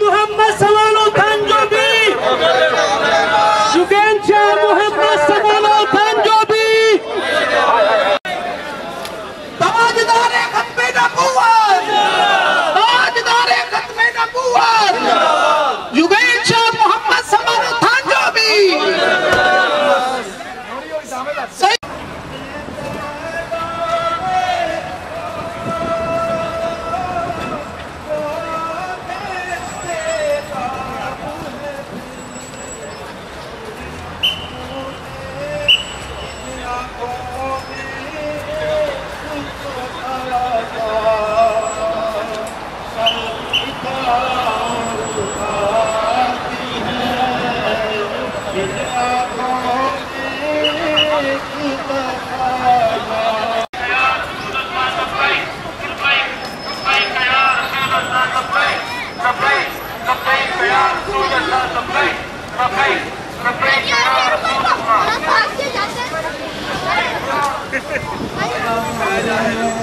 Muhammad Sallallahu Tanjobi Yugencha Muhammad Sallallahu Tanjobi Tajdare Khatme Nabuwat Tajdare Khatme Nabuwat Yugencha Muhammad Sallallahu Tanjobi Ayo.